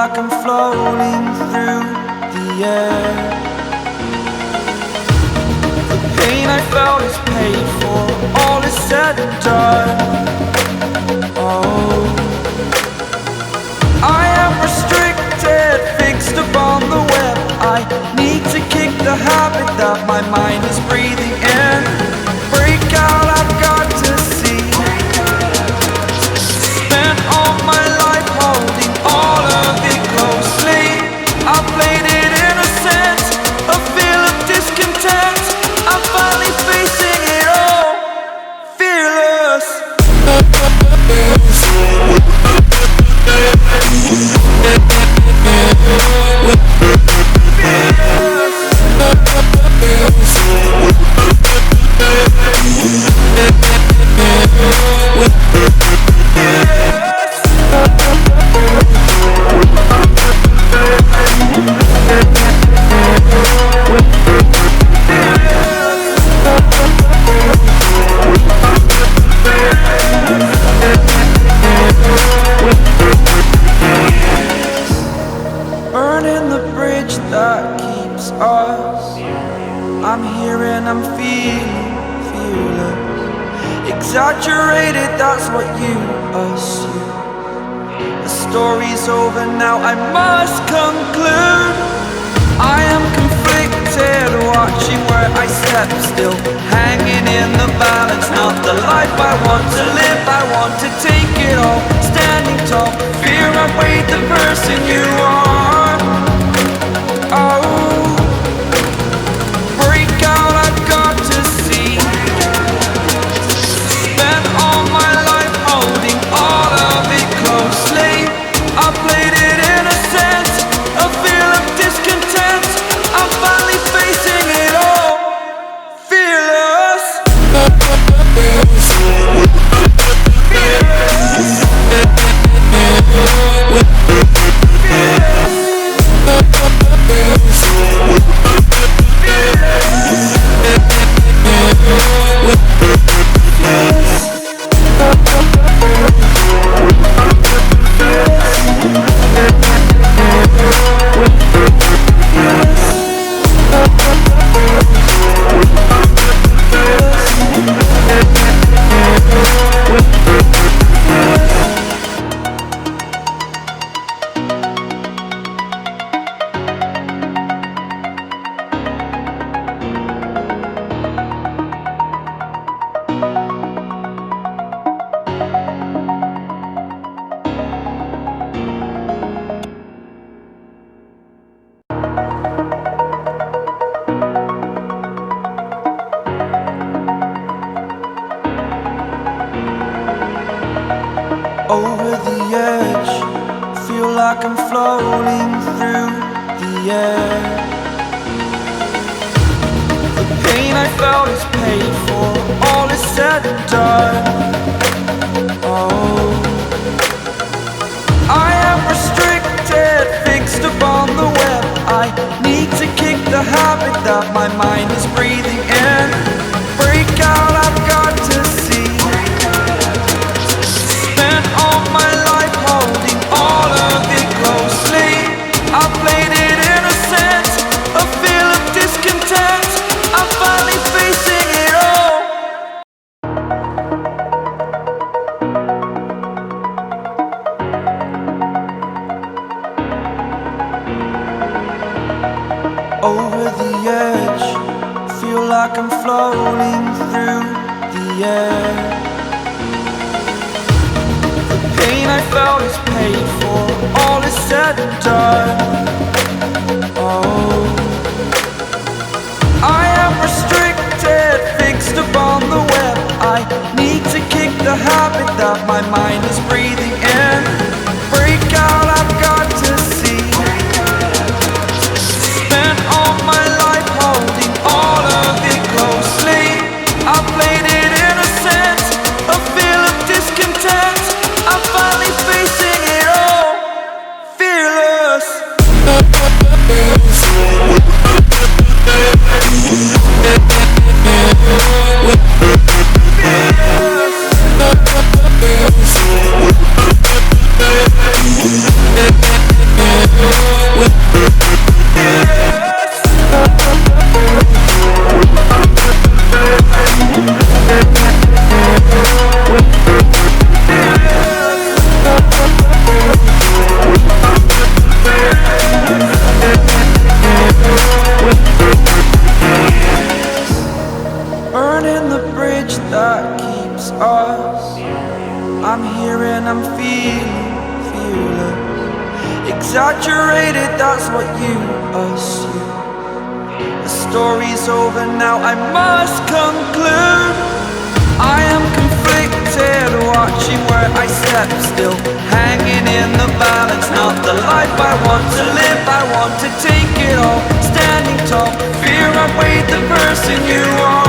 like I'm floating through the air. The pain I felt is paid for, all is said and done. Oh, I am restricted, fixed upon the web. I need to kick the habit that my mind is breathing in. Break out, I've got to see. Spent all my life holding all of it closely. I played it innocent, a feel of discontent. I'm finally facing it all, fearless. Burning the bridge that keeps us. I'm here and I'm feeling fearless. Exaggerated, that's what you assume. The story's over now, I must conclude. I am conflicted, watching where I step still, hanging in the balance. Not the life I want to live, I want to take it all. Standing tall, fear I weighed the person you are. Oh, break out, I've got to see. Spent all my life holding all of it closely. I played it innocent, a feel of discontent. I'm finally facing it all, fearless. Over the edge, feel like I'm floating through the air. The pain I felt is paid for, all is said and done. Oh, I am restricted, fixed upon the web. I need to kick the habit that my mind is breathing in. Break out, I've got to see. Spent all my life holding all of it closely. I played it innocent, a feel of discontent. I'm finally facing it all. Over the edge, feel like I'm floating through the air. The pain I felt is paid for, all is said and done. Oh, I am restricted, fixed upon the web. I need to kick the habit that my mind is breathing in. Break out, I've got to see. Spent all my life holding all of it closely. I played it innocent, a feel of discontent. I'm finally facing it all, fearless. Yeah. fearless. Exaggerated, that's what you assume. The story's over now, I must conclude. I am conflicted, watching where I step still, hanging in the balance. Not the life I want to live, I want to take it all. Standing tall, fear I weighed the person you are.